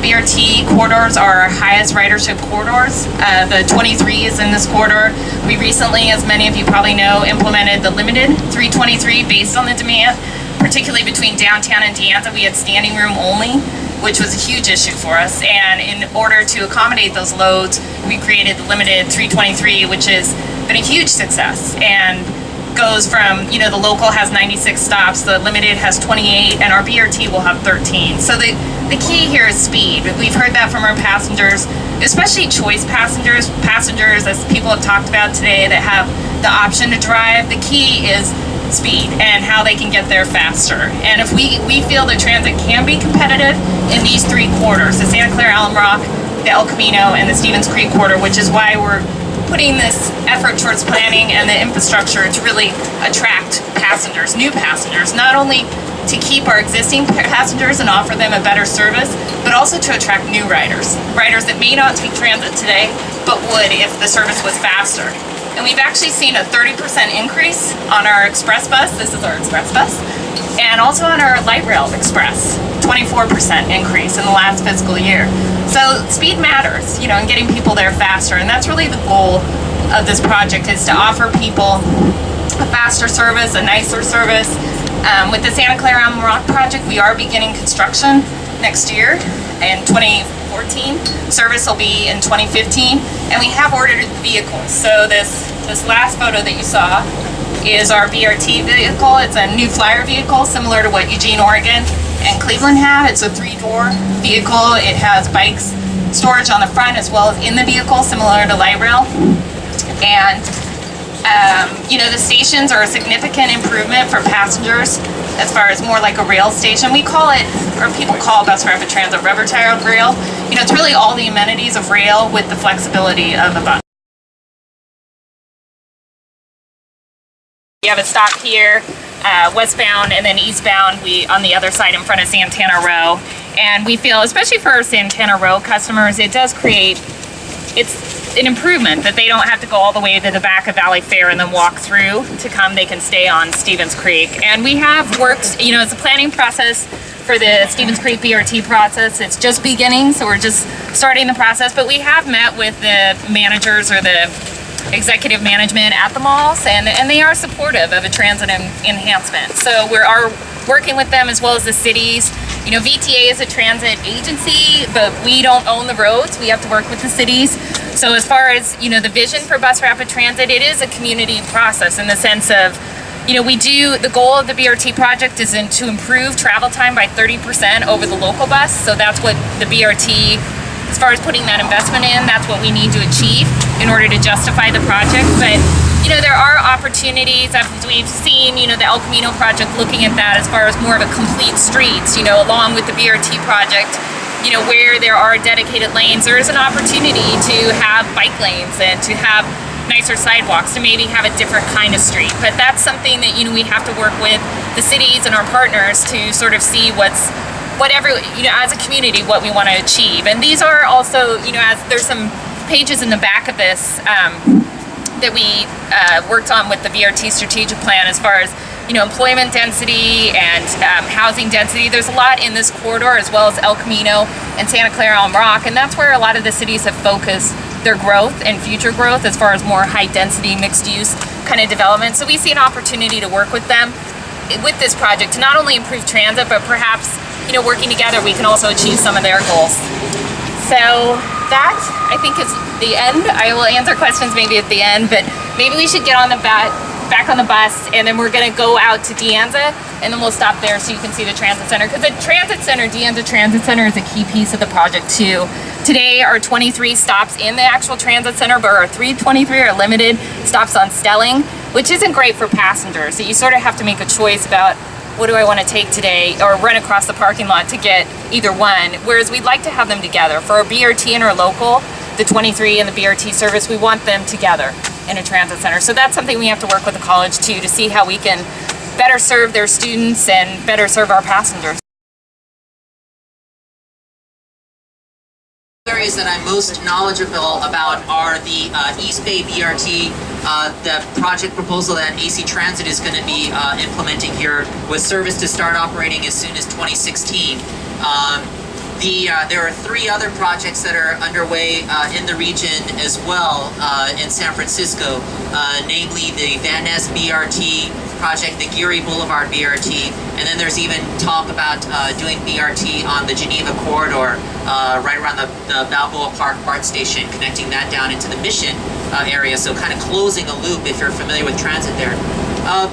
BRT corridors are our highest ridership corridors. The 23 is in this corridor. We recently, as many of you probably know, implemented the limited 323 based on the demand, particularly between downtown and De Anza. We had standing room only, which was a huge issue for us. And in order to accommodate those loads, we created the limited 323, which has been a huge success and goes from, the local has 96 stops, the limited has 28, and our BRT will have 13. So the key here is speed. We've heard that from our passengers, especially choice passengers, as people have talked about today that have the option to drive. The key is speed and how they can get there faster. And if we feel that transit can be competitive in these three corridors, the Santa Clara, Alum Rock, the El Camino, and the Stevens Creek corridor, which is why we're putting this effort towards planning and the infrastructure to really attract passengers, new passengers, not only to keep our existing passengers and offer them a better service, but also to attract new riders that may not take transit today, but would if the service was faster. And we've actually seen a 30% increase on our express bus. This is our express bus. And also on our light rail express, 24% increase in the last fiscal year. So speed matters, and getting people there faster. And that's really the goal of this project, is to offer people a faster service, a nicer service. With the Santa Clara Alum Rock project, we are beginning construction next year in 2014. Service will be in 2015. And we have ordered vehicles. So this last photo that you saw is our BRT vehicle. It's a new Pflager vehicle, similar to what Eugene, Oregon and Cleveland have. It's a 3-door vehicle. It has bikes storage on the front as well as in the vehicle, similar to light rail. And the stations are a significant improvement for passengers as far as more like a rail station. We call it, or people call Bus Rapid Transit, rubber tire rail. It's really all the amenities of rail with the flexibility of a bus. We have a stop here, westbound, and then eastbound, on the other side in front of Santana Row. And we feel, especially for our Santana Row customers, it does create, it's an improvement that they don't have to go all the way to the back of Valley Fair and then walk through to come. They can stay on Stevens Creek. And we have worked, it's a planning process for the Stevens Creek BRT process. It's just beginning, so we're just starting the process. But we have met with the managers or the executive management at the malls, and they are supportive of a transit enhancement. So we are working with them as well as the cities. VTA is a transit agency, but we don't own the roads. We have to work with the cities. So as far as, the vision for Bus Rapid Transit, it is a community process in the sense of, the goal of the BRT project is to improve travel time by 30% over the local bus. So that's what the BRT, as far as putting that investment in, that's what we need to achieve in order to justify the project. But there are opportunities, as we've seen, the El Camino project looking at that as far as more of a complete streets, along with the BRT project, where there are dedicated lanes, there is an opportunity to have bike lanes and to have nicer sidewalks, to maybe have a different kind of street. But that's something that, we have to work with the cities and our partners to sort of see as a community, what we want to achieve. And these are also, as there's some pages in the back of this that we worked on with the BRT strategic plan as far as, employment density and housing density. There's a lot in this corridor, as well as El Camino and Santa Clara Alum Rock, and that's where a lot of the cities have focused their growth and future growth as far as more high density, mixed use kind of development. So we see an opportunity to work with them with this project to not only improve transit, but perhaps, working together, we can also achieve some of their goals. So that, I think, is the end. I will answer questions maybe at the end, but maybe we should get on the back on the bus, and then we're going to go out to De Anza, and then we'll stop there so you can see the transit center. Because the transit center, De Anza Transit Center, is a key piece of the project too. Today, our 23 stops in the actual transit center, but our 323 are limited stops on Stelling, which isn't great for passengers. So you sort of have to make a choice about, what do I want to take today, or run across the parking lot to get either one, whereas we'd like to have them together. For our BRT and our local, the 23 and the BRT service, we want them together in a transit center. So that's something we have to work with the college too, to see how we can better serve their students and better serve our passengers. Areas that I'm most knowledgeable about are the East Bay BRT, the project proposal that AC Transit is going to be implementing here, with service to start operating as soon as 2016. There are 3 other projects that are underway in the region as well in San Francisco, namely the Van Ness BRT project, the Geary Boulevard BRT, and then there's even talk about doing BRT on the Geneva corridor right around the Balboa Park BART station, connecting that down into the Mission area, so kind of closing a loop if you're familiar with transit there.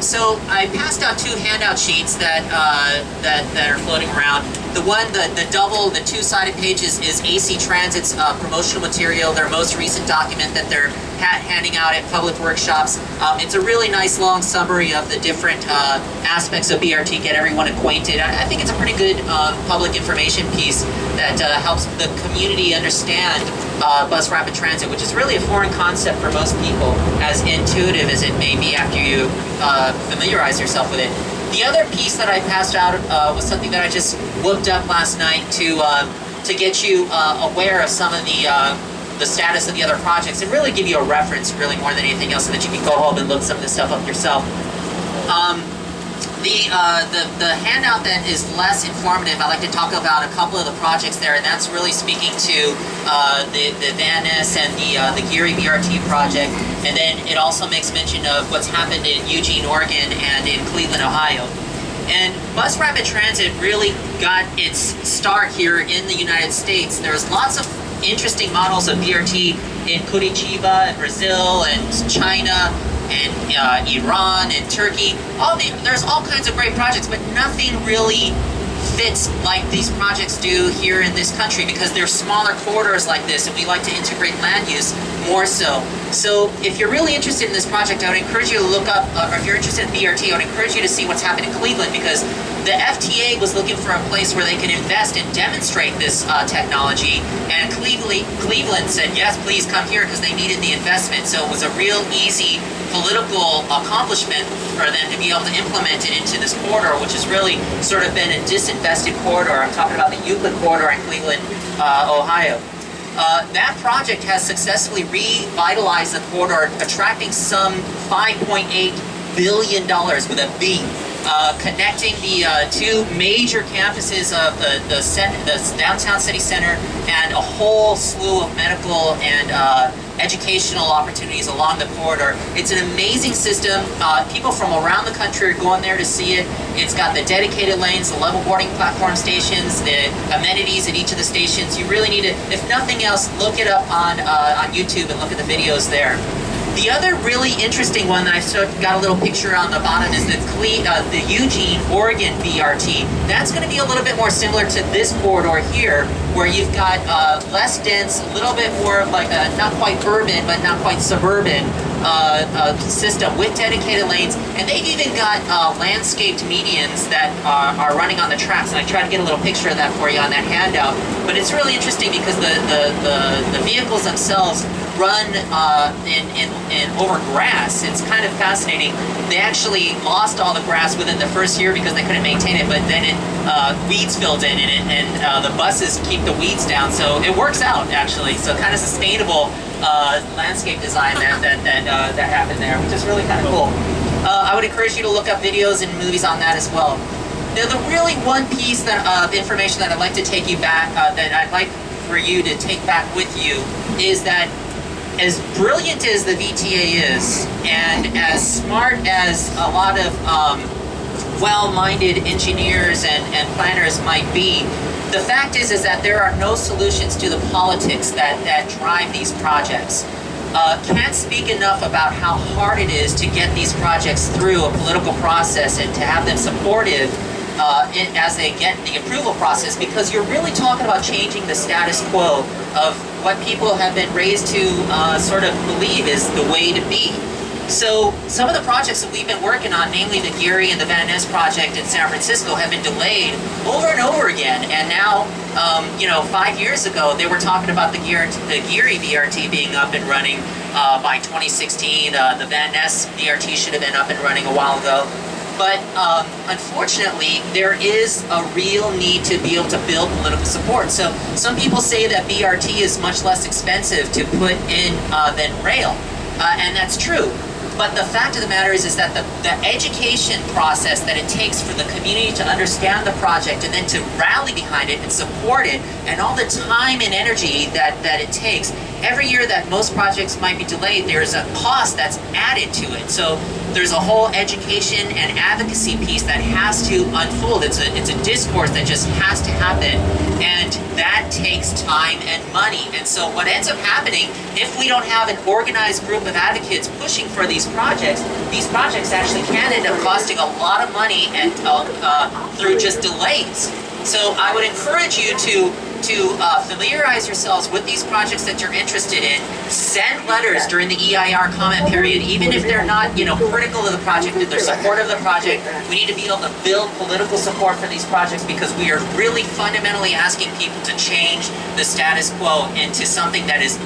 So I passed out 2 handout sheets that are floating around. The one, the double, the 2-sided pages is AC Transit's promotional material, their most recent document that they're handing out at public workshops. It's a really nice long summary of the different aspects of BRT, get everyone acquainted. I think it's a pretty good public information piece that helps the community understand bus rapid transit, which is really a foreign concept for most people, as intuitive as it may be after you familiarize yourself with it. The other piece that I passed out was something that I just looked up last night to get you aware of some of the status of the other projects and really give you a reference, really more than anything else, so that you can go home and look some of this stuff up yourself. The handout that is less informative, I like to talk about a couple of the projects there, and that's really speaking to the Van Ness and the Geary BRT project, and then it also makes mention of what's happened in Eugene, Oregon, and in Cleveland, Ohio. And bus rapid transit really got its start here in the United States. There's lots of interesting models of BRT in Curitiba, and Brazil, and China, and Iran, and Turkey. There's all kinds of great projects, but nothing really fits like these projects do here in this country, because they're smaller corridors like this, and we like to integrate land use more so. So if you're really interested in this project, I would encourage you to look up, or if you're interested in BRT, I would encourage you to see what's happened in Cleveland, because the FTA was looking for a place where they could invest and demonstrate this technology, and Cleveland said, yes, please come here, because they needed the investment. So it was a real easy political accomplishment for them to be able to implement it into this corridor, which has really sort of been a disinvested corridor. I'm talking about the Euclid corridor in Cleveland, Ohio. That project has successfully revitalized the corridor, attracting some $5.8 billion with a B, connecting the 2 major campuses of the downtown city center and a whole slew of medical and educational opportunities along the corridor. It's an amazing system. People from around the country are going there to see it. It's got the dedicated lanes, the level boarding platform stations, the amenities at each of the stations. You really need to, if nothing else, look it up on YouTube and look at the videos there. The other really interesting one that I got a little picture on the bottom is the Eugene, Oregon BRT. That's going to be a little bit more similar to this corridor here, where you've got less dense, a little bit more of like a not quite urban, but not quite suburban system with dedicated lanes. And they've even got landscaped medians that are running on the tracks. And I tried to get a little picture of that for you on that handout. But it's really interesting because the vehicles themselves run in over grass. It's kind of fascinating. They actually lost all the grass within the first year because they couldn't maintain it, but then weeds filled in it, and the buses keep the weeds down, so it works out actually. So kind of sustainable landscape design that happened there, which is really kind of cool. I would encourage you to look up videos and movies on that as well. Now, the really one piece of information that I'd like to take you back, that I'd like for you to take back with you, is that as brilliant as the VTA is, and as smart as a lot of well-minded engineers and planners might be, the fact is that there are no solutions to the politics that drive these projects. Can't speak enough about how hard it is to get these projects through a political process and to have them supportive as they get the approval process, because you're really talking about changing the status quo of what people have been raised to sort of believe is the way to be. So some of the projects that we've been working on, namely the Geary and the Van Ness project in San Francisco, have been delayed over and over again. And now, 5 years ago, they were talking about the Geary BRT being up and running by 2016. The Van Ness BRT should have been up and running a while ago. But unfortunately, there is a real need to be able to build political support. So some people say that BRT is much less expensive to put in than rail, and that's true. But the fact of the matter is that the education process that it takes for the community to understand the project and then to rally behind it and support it, and all the time and energy that it takes, every year that most projects might be delayed, there's a cost that's added to it. So there's a whole education and advocacy piece that has to unfold. It's a discourse that just has to happen, and that takes time and money. And so what ends up happening, if we don't have an organized group of advocates pushing for these projects actually can end up costing a lot of money and through just delays. So I would encourage you to familiarize yourselves with these projects that you're interested in. Send letters during the EIR comment period, even if they're not, critical of the project, if they're supportive of the project. We need to be able to build political support for these projects because we are really fundamentally asking people to change the status quo into something that is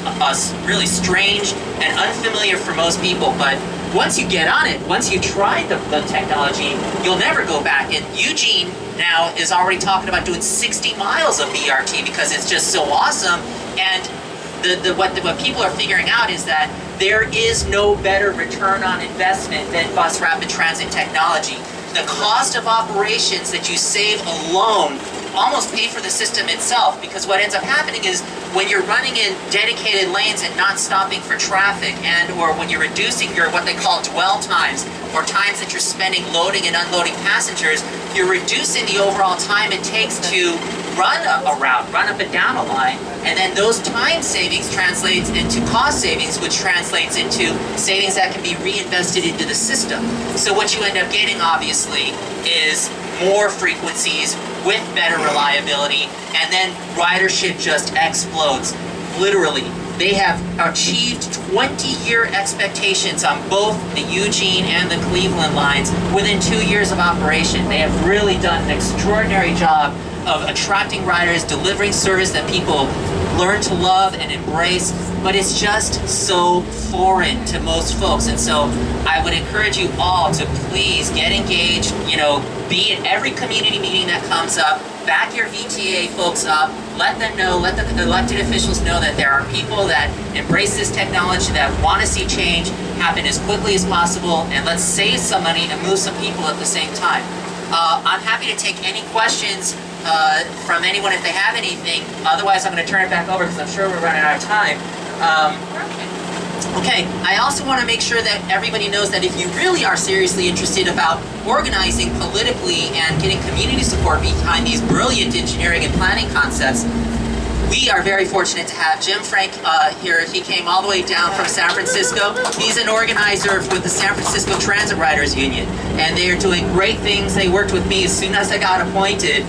really strange and unfamiliar for most people. But once you get on it, once you try the technology, you'll never go back. And Eugene now is already talking about doing 60 miles of BRT because it's just so awesome. And what people are figuring out is that there is no better return on investment than bus rapid transit technology. The cost of operations that you save alone almost pay for the system itself, because what ends up happening is when you're running in dedicated lanes and not stopping for traffic, and or when you're reducing your what they call dwell times, or times that you're spending loading and unloading passengers, you're reducing the overall time it takes to run a route, run up and down a line, and then those time savings translates into cost savings, which translates into savings that can be reinvested into the system. So what you end up getting, obviously, is more frequencies with better reliability, and then ridership just explodes. Literally, they have achieved 20-year expectations on both the Eugene and the Cleveland lines within 2 years of operation. They have really done an extraordinary job of attracting riders, delivering service that people learn to love and embrace, but it's just so foreign to most folks. And so I would encourage you all to please get engaged, be in every community meeting that comes up, back your VTA folks up, let them know, let the elected officials know that there are people that embrace this technology, that want to see change happen as quickly as possible, and let's save some money and move some people at the same time. I'm happy to take any questions from anyone if they have anything. Otherwise, I'm going to turn it back over because I'm sure we're running out of time. Okay, I also want to make sure that everybody knows that if you really are seriously interested about organizing politically and getting community support behind these brilliant engineering and planning concepts, we are very fortunate to have Jim Frank here. He came all the way down from San Francisco. He's an organizer with the San Francisco Transit Riders Union, and they are doing great things. They worked with me as soon as I got appointed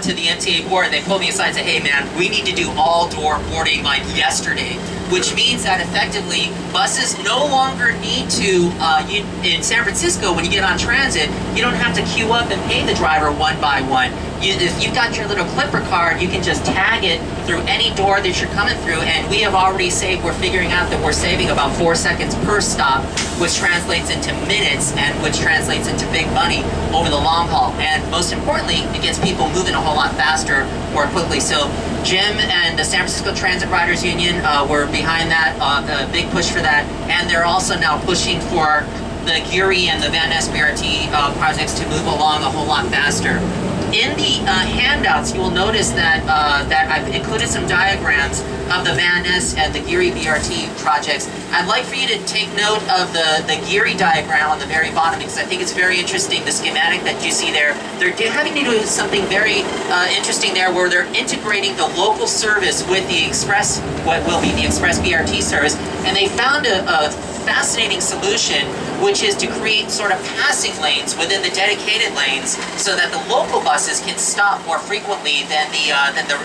to the MTA board. They pulled me aside and said, hey man, we need to do all-door boarding like yesterday, which means that effectively buses no longer need to, in San Francisco, when you get on transit, you don't have to queue up and pay the driver one by one. If you've got your little clipper card, you can just tag it through any door that you're coming through, and we have already saved, we're figuring out that we're saving about 4 seconds per stop, which translates into minutes, and which translates into big money over the long haul. And most importantly, it gets people moving a whole lot faster, more quickly. So Jim and the San Francisco Transit Riders Union were behind that, a big push for that, and they're also now pushing for the Geary and the Van Ness BRT projects to move along a whole lot faster. In the handouts, you will notice that I've included some diagrams of the Van Ness and the Geary BRT projects. I'd like for you to take note of the Geary diagram on the very bottom, because I think it's very interesting, the schematic that you see there. They're having to do something very interesting there, where they're integrating the local service with the express, what will be the express BRT service, and they found a fascinating solution, which is to create sort of passing lanes within the dedicated lanes so that the local buses can stop more frequently than the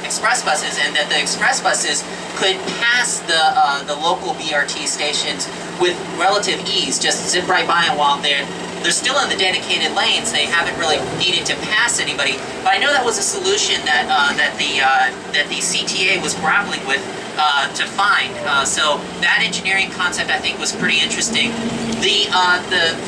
express buses, and that the express buses could pass the local BRT stations with relative ease, just zip right by them while they're still in the dedicated lanes. They haven't really needed to pass anybody. But I know that was a solution that the CTA was grappling with to find. So that engineering concept, I think, was pretty interesting. The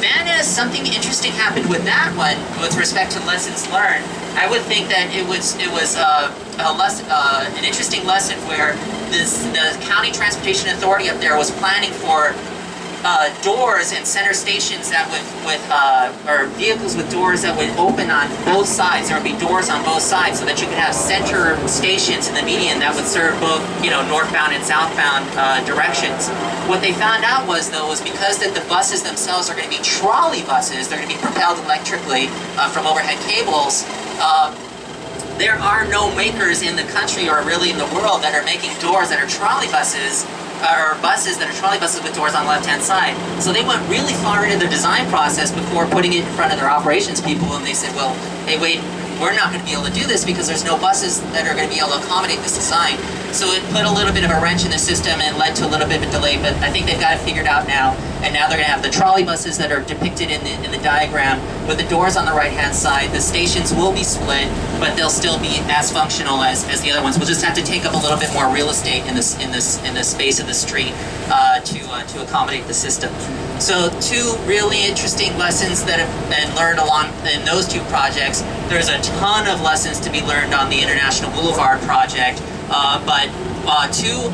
Van Ness, something interesting happened with that one with respect to lessons learned. I would think that it was an interesting lesson where the County Transportation Authority up there was planning for doors and center stations that or vehicles with doors that would open on both sides. There would be doors on both sides so that you could have center stations in the median that would serve both, northbound and southbound directions. What they found out was because that the buses themselves are going to be trolley buses, they're going to be propelled electrically from overhead cables. There are no makers in the country or really in the world that are making doors that are trolley buses or buses that are trolley buses with doors on the left-hand side. So they went really far into their design process before putting it in front of their operations people, and they said, well, hey, wait, we're not going to be able to do this because there's no buses that are going to be able to accommodate this design. So it put a little bit of a wrench in the system and led to a little bit of a delay, but I think they've got it figured out now. And now they're going to have the trolley buses that are depicted in the diagram with the doors on the right-hand side. The stations will be split, but they'll still be as functional as the other ones. We'll just have to take up a little bit more real estate in the space of the street to accommodate the system. So two really interesting lessons that have been learned along in those two projects. There's a ton of lessons to be learned on the International Boulevard project, but two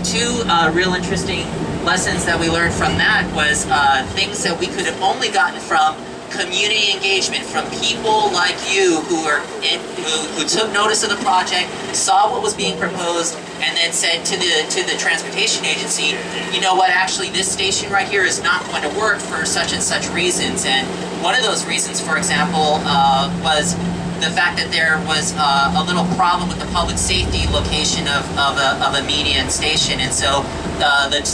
real interesting lessons that we learned from that was things that we could have only gotten from community engagement, from people like you who took notice of the project, saw what was being proposed, and then said to the transportation agency, you know what, actually this station right here is not going to work for such and such reasons. And one of those reasons, for example, was the fact that there was a little problem with the public safety location of a median station, and so the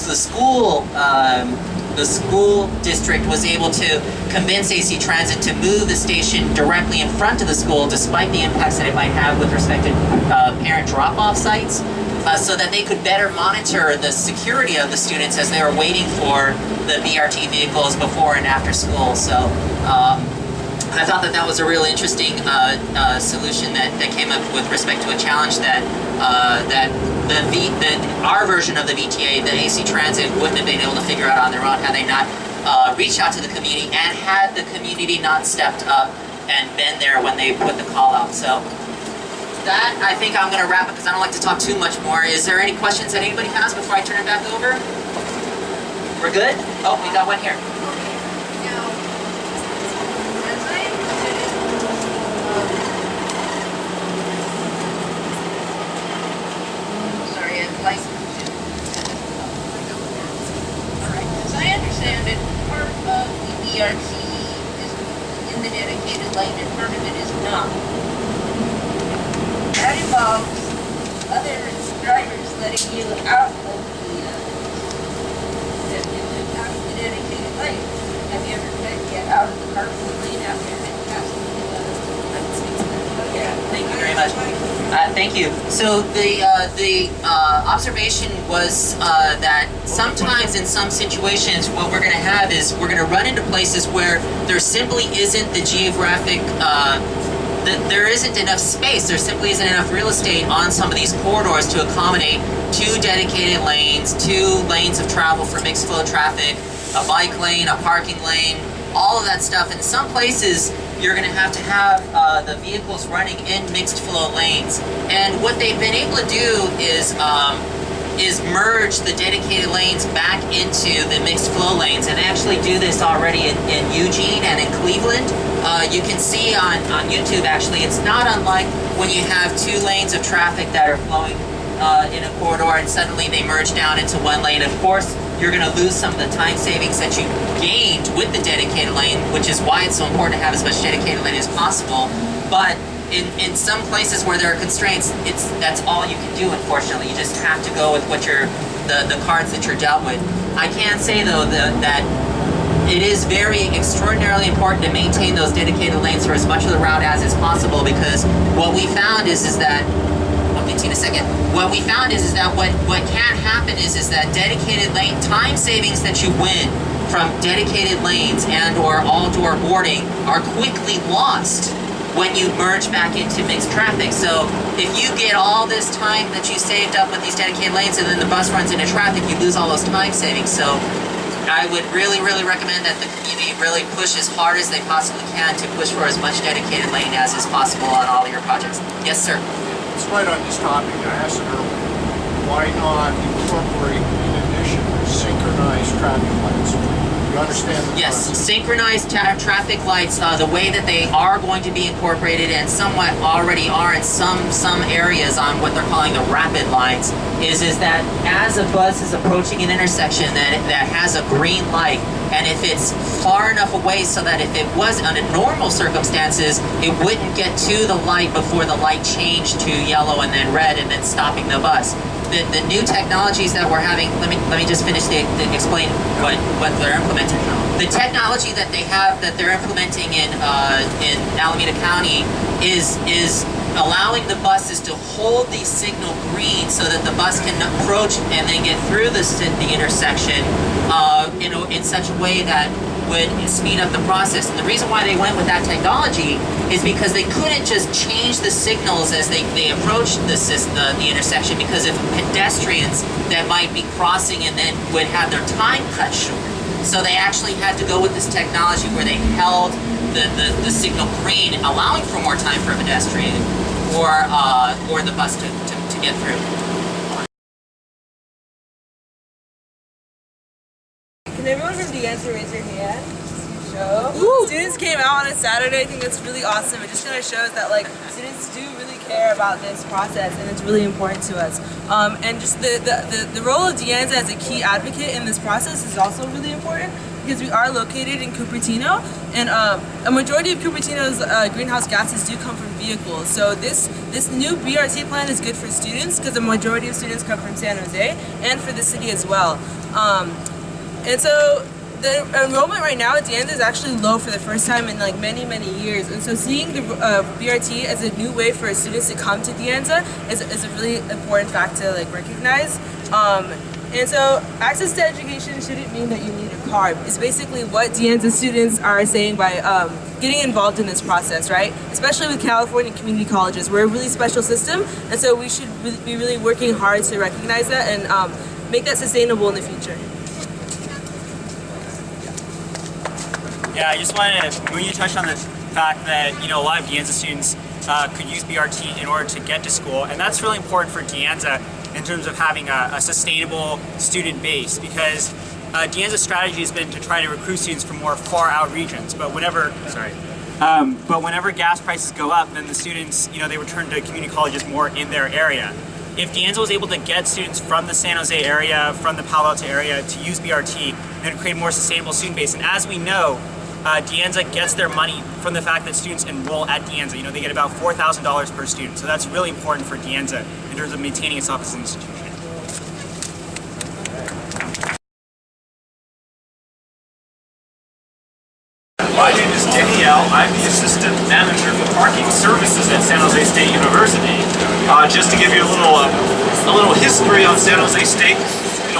school district was able to convince AC Transit to move the station directly in front of the school, despite the impacts that it might have with respect to parent drop-off sites, so that they could better monitor the security of the students as they were waiting for the BRT vehicles before and after school. So I thought that was a really interesting solution that came up with respect to a challenge that our version of the VTA, the AC Transit, wouldn't have been able to figure out on their own had they not reached out to the community and had the community not stepped up and been there when they put the call out. So that, I think I'm going to wrap it because I don't like to talk too much more. Is there any questions that anybody has before I turn it back over? We're good? Oh, we got one here. BRT is in the dedicated lane and part of it is not. That involves other drivers letting you out of the dedicated lane. Have you ever tried to get out of the carpool lane after having passed Yeah, thank you very much. Thank you. So the observation was that sometimes in some situations what we're going to have is we're going to run into places where there simply isn't the geographic, there isn't enough space, there simply isn't enough real estate on some of these corridors to accommodate two dedicated lanes, two lanes of travel for mixed flow traffic, a bike lane, a parking lane, all of that stuff. In some places, you're going to have the vehicles running in mixed flow lanes. And what they've been able to do is merge the dedicated lanes back into the mixed flow lanes, and they actually do this already in Eugene and in Cleveland. You can see on YouTube, actually, it's not unlike when you have two lanes of traffic that are flowing in a corridor and suddenly they merge down into one lane. Of course, you're going to lose some of the time savings that you gained with the dedicated lane, which is why it's so important to have as much dedicated lane as possible. But in some places where there are constraints, that's all you can do, unfortunately. You just have to go with what the cards that you're dealt with. I can say, though, that it is very extraordinarily important to maintain those dedicated lanes for as much of the route as is possible, because what we found is that in a second. What we found is that what can happen is that dedicated lane time savings that you win from dedicated lanes and or all-door boarding are quickly lost when you merge back into mixed traffic. So if you get all this time that you saved up with these dedicated lanes and then the bus runs into traffic, you lose all those time savings. So I would really, really recommend that the community really push as hard as they possibly can to push for as much dedicated lane as is possible on all of your projects. Yes, sir. It's right on this topic. I asked it earlier. Why not incorporate, in addition, synchronized traffic lights? You understand the Yes, concept? synchronized traffic lights, the way that they are going to be incorporated and somewhat already are in some areas on what they're calling the rapid lines, is that as a bus is approaching an intersection that has a green light, and if it's far enough away so that if it was under normal circumstances, it wouldn't get to the light before the light changed to yellow and then red and then stopping the bus. The new technologies that we're having, let me just finish explain what they're implementing. The technology that they have that they're implementing in Alameda County is allowing the buses to hold the signal green so that the bus can approach and then get through the intersection in such a way that would speed up the process. And the reason why they went with that technology is because they couldn't just change the signals as they approached the intersection, because of pedestrians that might be crossing and then would have their time cut short. So they actually had to go with this technology where they held the signal green, allowing for more time for a pedestrian or the bus to get through. Can everyone from the answer raise their hand? Show. Students came out on a Saturday. I think that's really awesome. It just kind of shows that like students do really care about this process, and it's really important to us. And just the role of De Anza as a key advocate in this process is also really important, because we are located in Cupertino, and a majority of Cupertino's greenhouse gases do come from vehicles. So this new BRT plan is good for students, because the majority of students come from San Jose, and for the city as well. And so the enrollment right now at De Anza is actually low for the first time in like many years. And so seeing the BRT as a new way for students to come to De Anza is a really important fact to like recognize. And so access to education shouldn't mean that you need a car. It's basically what De Anza students are saying by getting involved in this process, right? Especially with California community colleges. We're a really special system, and so we should be really working hard to recognize that and make that sustainable in the future. Yeah, I just wanted to, when you touched on the fact that, a lot of De Anza students could use BRT in order to get to school, and that's really important for De Anza in terms of having a sustainable student base, because De Anza's strategy has been to try to recruit students from more far out regions, but whenever gas prices go up, then the students, they return to community colleges more in their area. If De Anza was able to get students from the San Jose area, from the Palo Alto area to use BRT, then it would create a more sustainable student base. And as we know, De Anza gets their money from the fact that students enroll at De Anza. They get about $4,000 per student. So that's really important for De Anza in terms of maintaining itself as an institution. My name is Danielle. I'm the Assistant Manager for Parking Services at San Jose State University. Just to give you a little history on San Jose State,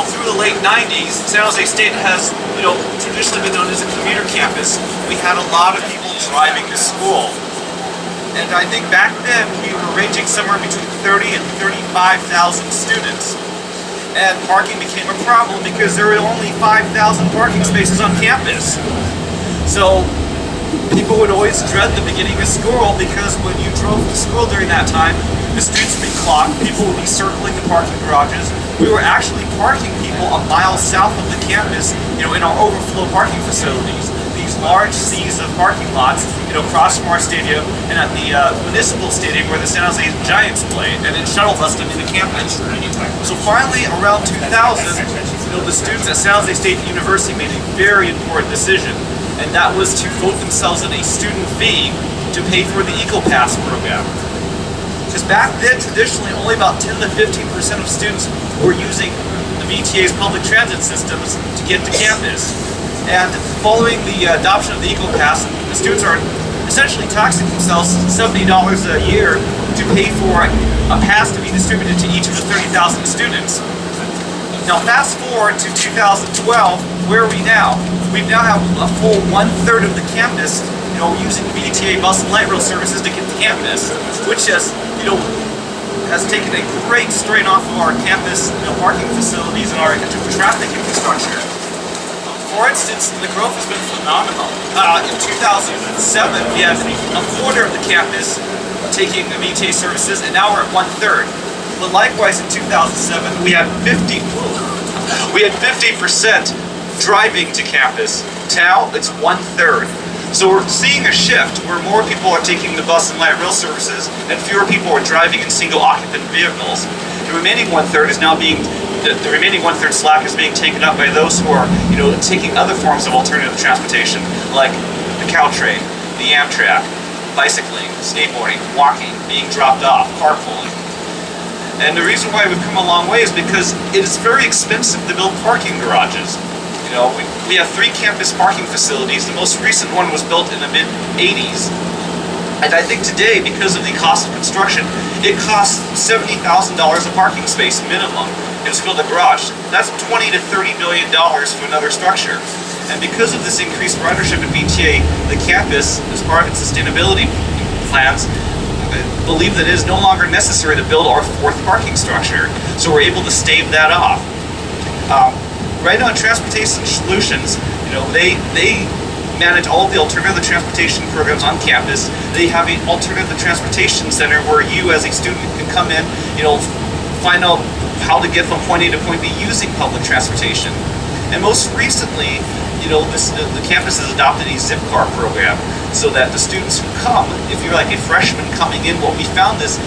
through the late 90s, San Jose State has, traditionally been known as a commuter campus. We had a lot of people driving to school. And I think back then we were ranging somewhere between 30 and 35,000 students. And parking became a problem because there were only 5,000 parking spaces on campus. So people would always dread the beginning of school, because when you drove to school during that time, the streets would be clogged, people would be circling the parking garages. We were actually parking people a mile south of the campus, in our overflow parking facilities. These large seas of parking lots, across from our stadium and at the municipal stadium where the San Jose Giants play, and then shuttle bus them into campus. So finally, around 2000, the students at San Jose State University made a very important decision, and that was to vote themselves in a student fee to pay for the Eco Pass program. Because back then, traditionally, only about 10 to 15% of students were using the VTA's public transit systems to get to campus. And following the adoption of the Eco Pass, the students are essentially taxing themselves $70 a year to pay for a pass to be distributed to each of the 30,000 students. Now fast forward to 2012, where are we now? We now have a full 1/3 of the campus, using VTA bus and light rail services to get to campus, which has taken a great strain off of our campus, parking facilities and our traffic infrastructure. For instance, the growth has been phenomenal. In 2007, we had a quarter of the campus taking the VTA services, and now we're at 1/3. But likewise, in 2007, we had 50% driving to campus. Now it's 1/3. So we're seeing a shift where more people are taking the bus and light rail services and fewer people are driving in single occupant vehicles. The remaining 1/3 is now being, the remaining 1/3 slack is being taken up by those who are, taking other forms of alternative transportation like the Caltrain, the Amtrak, bicycling, skateboarding, walking, being dropped off, carpooling. And the reason why we've come a long way is because it is very expensive to build parking garages. We have 3 campus parking facilities. The most recent one was built in the mid-80s. And I think today, because of the cost of construction, it costs $70,000 a parking space minimum to build a garage. That's $20 to $30 million for another structure. And because of this increased ridership at BTA, the campus, as part of its sustainability plans, believe that it is no longer necessary to build our 4th parking structure. So we're able to stave that off. Right now, Transportation Solutions, they manage all of the alternative transportation programs on campus. They have an alternative transportation center where you, as a student, can come in, find out how to get from point A to point B using public transportation. And most recently, the campus has adopted a zip car program so that the students who come, if you're like a freshman coming in, what we found is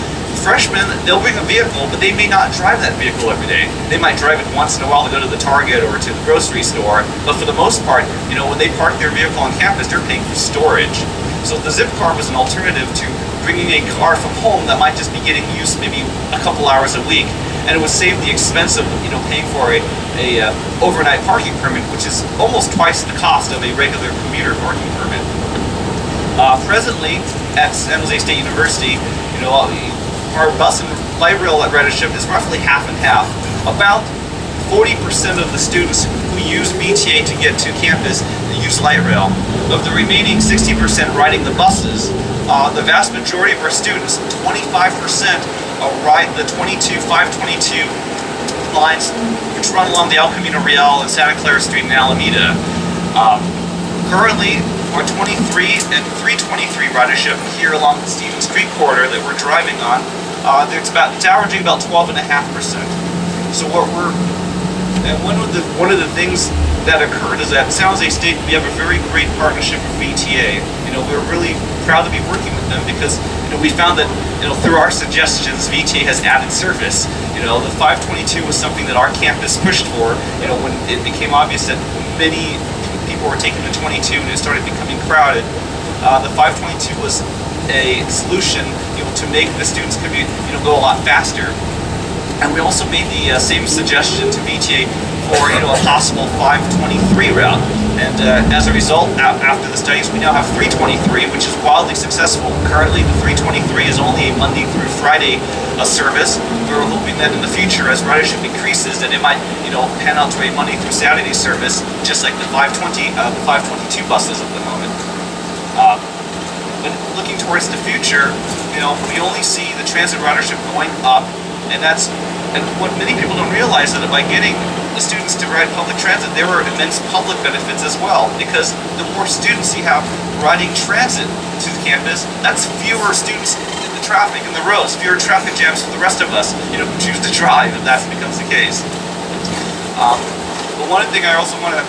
freshmen, they'll bring a vehicle, but they may not drive that vehicle every day. They might drive it once in a while to go to the Target or to the grocery store, but for the most part, when they park their vehicle on campus, they're paying for storage. So the zip car was an alternative to bringing a car from home that might just be getting used maybe a couple hours a week, and it would save the expense of paying for a overnight parking permit, which is almost twice the cost of a regular commuter parking permit. Presently at San Jose State University, our bus and light rail ridership is roughly half and half. About 40% of the students who use BTA to get to campus use light rail. Of the remaining 60% riding the buses, the vast majority of our students, 25%, ride the 522 lines which run along the El Camino Real and Santa Clara Street in Alameda. Currently, our 23 and 323 ridership here along the Stevens Creek corridor that we're driving on, it's averaging about 12.5%. So one of the things that occurred is that San Jose State, we have a very great partnership with VTA. We're really proud to be working with them because we found that through our suggestions, VTA has added service. The 522 was something that our campus pushed for. When it became obvious that many people were taking the 22 and it started becoming crowded, the 522 was a solution to make the students commute go a lot faster. And we also made the same suggestion to VTA for a possible 523 route. And as a result, after the studies, we now have 323, which is wildly successful. Currently, the 323 is only a Monday through Friday service. We're hoping that in the future, as ridership increases, that it might pan out to a Monday through Saturday service, just like the 522 buses at the moment. But looking towards the future, we only see the transit ridership going up, and what many people don't realize is that by getting the students to ride public transit, there are immense public benefits as well, because the more students you have riding transit to the campus, that's fewer students in the traffic in the roads, fewer traffic jams for the rest of us, who choose to drive, if that becomes the case. But one thing I also want to,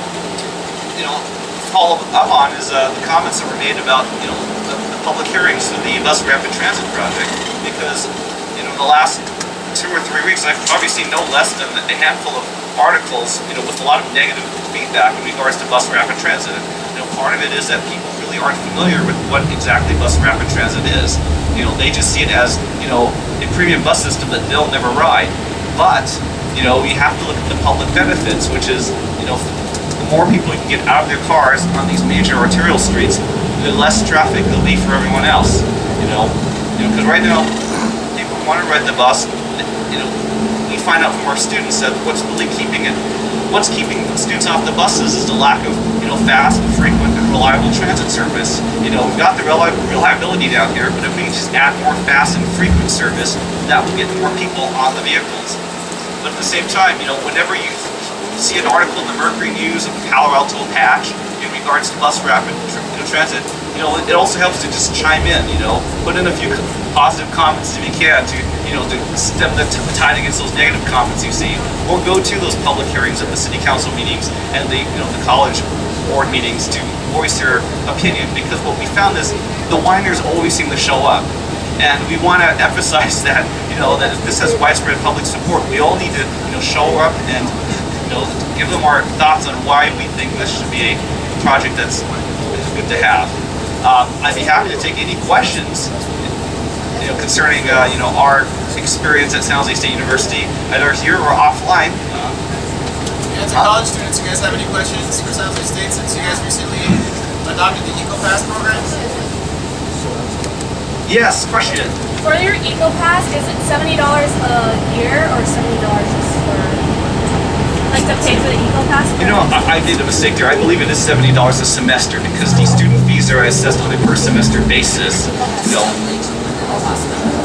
follow up on is the comments that were made about, the public hearings for the bus rapid transit project, because, in the last 2 or 3 weeks, I've probably seen no less than a handful of articles, with a lot of negative feedback in regards to bus rapid transit. Part of it is that people really aren't familiar with what exactly bus rapid transit is. They just see it as, a premium bus system that they'll never ride. But, you have to look at the public benefits, which is, the more people you can get out of their cars on these major arterial streets, the less traffic there'll be for everyone else. Because right now, people want to ride the bus. We find out from our students that what's keeping students off the buses is the lack of, fast, frequent, and reliable transit service. We've got the reliability down here, but if we just add more fast and frequent service, that will get more people on the vehicles. But at the same time, whenever you see an article in the Mercury News of Palo Alto patch in regards to bus rapid transit, it also helps to just chime in, put in a few positive comments if you can to, to stem the tide against those negative comments you see, or go to those public hearings at the city council meetings and the college board meetings to voice your opinion, because what we found is the whiners always seem to show up. And we want to emphasize that, that this has widespread public support. We all need to, show up and, give them our thoughts on why we think this should be a project that's good to have. I'd be happy to take any questions, concerning, our experience at San Jose State University, either here or offline. To college students, you guys have any questions for San Jose State since you guys recently adopted the EcoPass program? Yes, question. For your EcoPass, is it $70 a year or $70 just for, to pay for the EcoPass? I made a mistake there. I believe it is $70 a semester because the student fees are assessed on a per semester basis.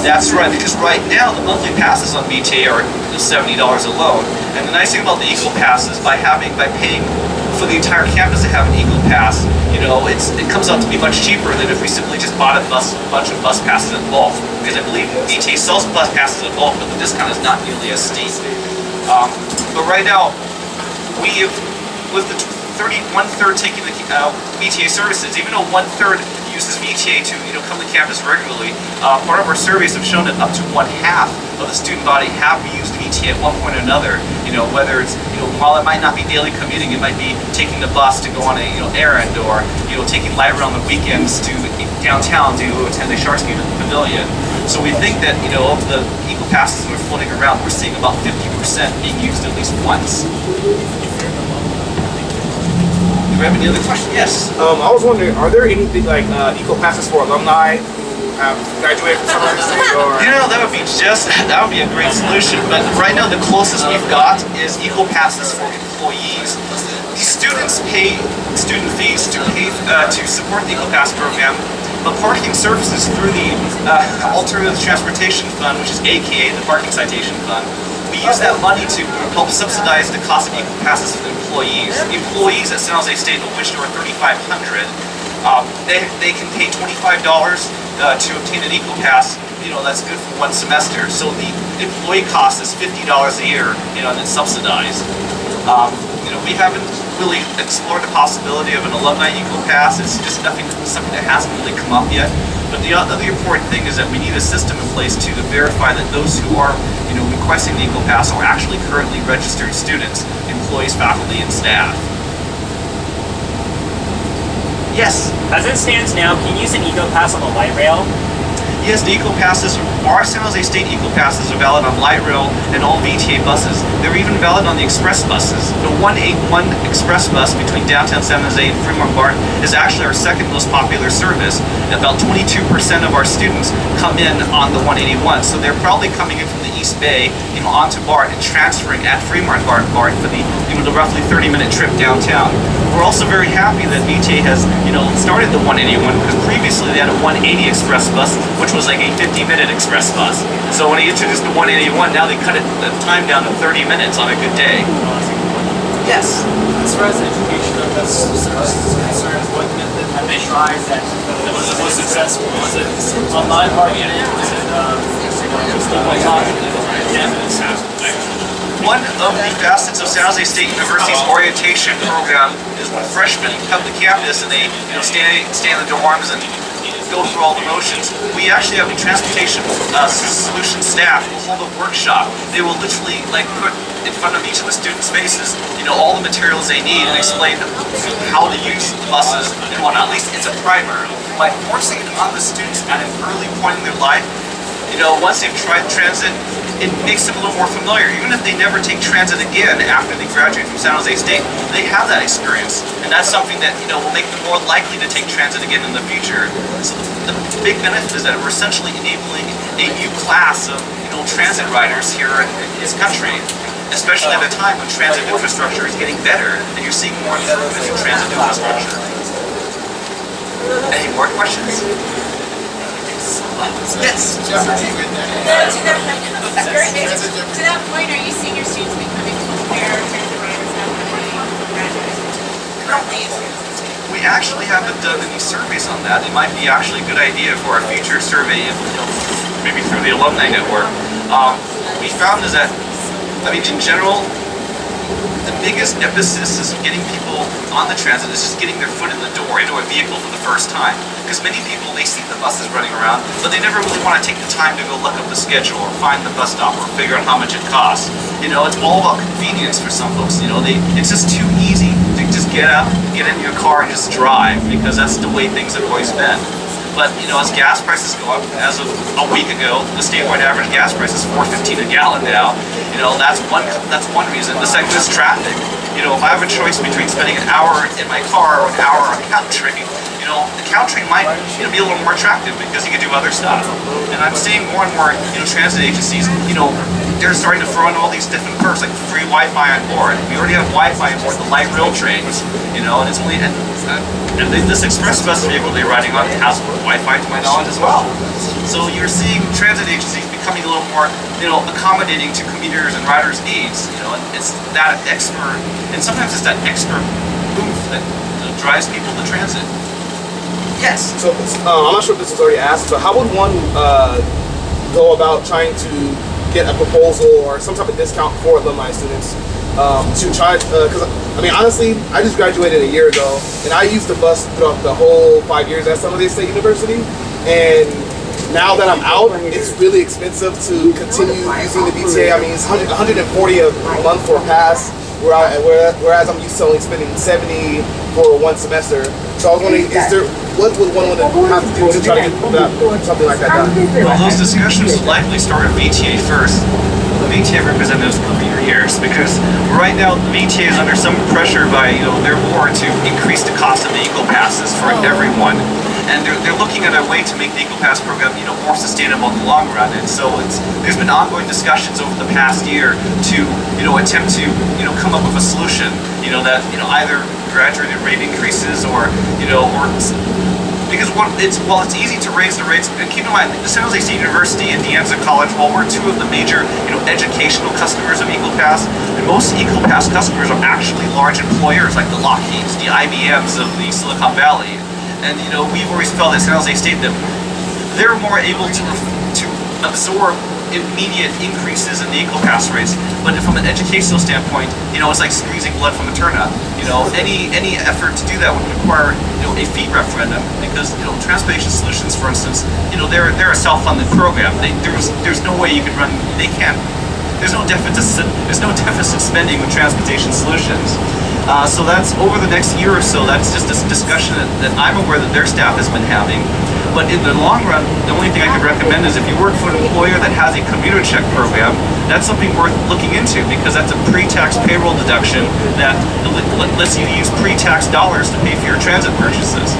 That's right, because right now the monthly passes on BTA are $70 alone. And the nice thing about the EcoPass is by paying for the entire campus to have an EcoPass, it comes out to be much cheaper than if we simply just bought a bunch of bus passes in bulk. Because I believe BTA sells bus passes in bulk, but the discount is not nearly as steep. But right now, with the 1/3 taking the BTA services, even though 1/3 uses BTA to come to campus regularly, part of our surveys have shown that up to 1/2 of the student body have used BTA at one point or another. Whether it's while it might not be daily commuting, it might be taking the bus to go on a errand, or taking light rail on the weekends to downtown to attend a Sharks game at the pavilion. So we think that of the EcoPasses that are floating around, we're seeing about 50% being used at least once. Do we have any other questions? Yes. I was wondering, are there anything like EcoPasses for alumni who have graduated from Santa Clara or? That would be a great solution. But right now, the closest we've got is EcoPasses for employees. These students pay student fees to support the EcoPass program, but parking services through the Alternative Transportation Fund, which is AKA the Parking Citation Fund. We use that money to help subsidize the cost of EcoPasses for employees. The employees at San Jose State, of which there are 3,500, they can pay $25 to obtain an EcoPass. That's good for one semester. So the employee cost is $50 a year, and it's subsidized. We haven't really explored the possibility of an alumni EcoPass. It's just something that hasn't really come up yet. But the other important thing is that we need a system in place to verify that those who are, requesting the EcoPass are actually currently registered students, employees, faculty, and staff. Yes? As it stands now, can you use an EcoPass on the light rail? Yes, the EcoPasses, our San Jose State EcoPasses are valid on light rail and all VTA buses. They're even valid on the express buses. The 181 express bus between downtown San Jose and Fremont BART is actually our second most popular service. About 22% of our students come in on the 181, so they're probably coming in from the East Bay, onto BART and transferring at Fremont BART for the, the roughly 30-minute trip downtown. We're also very happy that VTA has, started the 181 because previously they had a 180 express bus, which was like a 50-minute express bus. So when they introduced the 181, now they cut the time down to 30 minutes on a good day. Yes? As far as education of the services is concerned, what method have they tried that was the most successful? Was it online marketing? Was it just talking to candidates? One of the facets of San Jose State University's orientation program is when freshmen come to campus and they stay in the dorms and go through all the motions. We actually have a transportation solution staff who will hold a workshop. They will literally put in front of each of the students' faces all the materials they need and explain how to use the buses and whatnot. At least it's a primer. By forcing it on the students at an early point in their life, once they've tried transit, it makes them a little more familiar. Even if they never take transit again after they graduate from San Jose State, they have that experience. And that's something that, will make them more likely to take transit again in the future. So the big benefit is that we're essentially enabling a new class of, transit riders here in this country, especially at a time when transit infrastructure is getting better and you're seeing more improvement in transit infrastructure. Any more questions? Yes. To that point, are you seeing your students becoming aware of transit riders now when they graduate? we actually haven't done any surveys on that. It might be actually a good idea for a future survey, if, maybe through the alumni network. We found is that, in general, the biggest emphasis is getting people on the transit is just getting their foot in the door into a vehicle for the first time. Because many people, they see the buses running around, but they never really want to take the time to go look up the schedule or find the bus stop or figure out how much it costs. It's all about convenience for some folks. It's just too easy to just get up, get in your car and just drive, because that's the way things have always been. But as gas prices go up, as of a week ago, the statewide average gas price is $4.15 a gallon now. That's one reason. The second is traffic. If I have a choice between spending an hour in my car or an hour on Caltrain, the Caltrain might be a little more attractive because you can do other stuff. And I'm seeing more and more transit agencies, they're starting to throw in all these different perks like free Wi-Fi on board. We already have Wi-Fi on board the light rail trains, and it's only this express bus vehicle they're riding on has Wi-Fi to my knowledge as well. So you're seeing transit agencies becoming a little more accommodating to commuters and riders' needs. And it's that extra, and sometimes it's that extra oomph that drives people to transit. Yes. So I'm not sure if this was already asked, but how would one go about trying to get a proposal or some type of discount for alumni students to try? Because honestly, I just graduated a year ago, and I used the bus throughout the whole 5 years at San Jose State University, and now that I'm out, it's really expensive to continue using the BTA. It's $140 a month for a pass, whereas I'm used to only spending $70 for one semester. So I was wondering, what would one have to do to try to get something like that done? Well, those discussions will likely start at VTA first. The VTA representatives will be your ears, because right now the VTA is under some pressure by their board to increase the cost of the Eagle Passes for everyone. And they're looking at a way to make the Eagle Pass program more sustainable in the long run. And so there's been ongoing discussions over the past year to attempt to come up with a solution that either graduated rate increases or because while it's easy to raise the rates, and keep in mind the San Jose State University and De Anza College, while we're two of the major educational customers of Eagle Pass, and most Eagle Pass customers are actually large employers like the Lockheeds, the IBMs of the Silicon Valley. And we've always felt at San Jose State that they're more able to absorb immediate increases in the Eagle Pass rates. But from an educational standpoint, it's like squeezing blood from a turnip. Any effort to do that would require a fee referendum, because Transportation Solutions, for instance, they're a self-funded program. There's no way you can run. They can't. There's no deficit spending with Transportation Solutions. So that's over the next year or so. That's just a discussion that I'm aware that their staff has been having. But in the long run, the only thing I could recommend is if you work for an employer that has a commuter check program, that's something worth looking into, because that's a pre-tax payroll deduction that lets you use pre-tax dollars to pay for your transit purchases.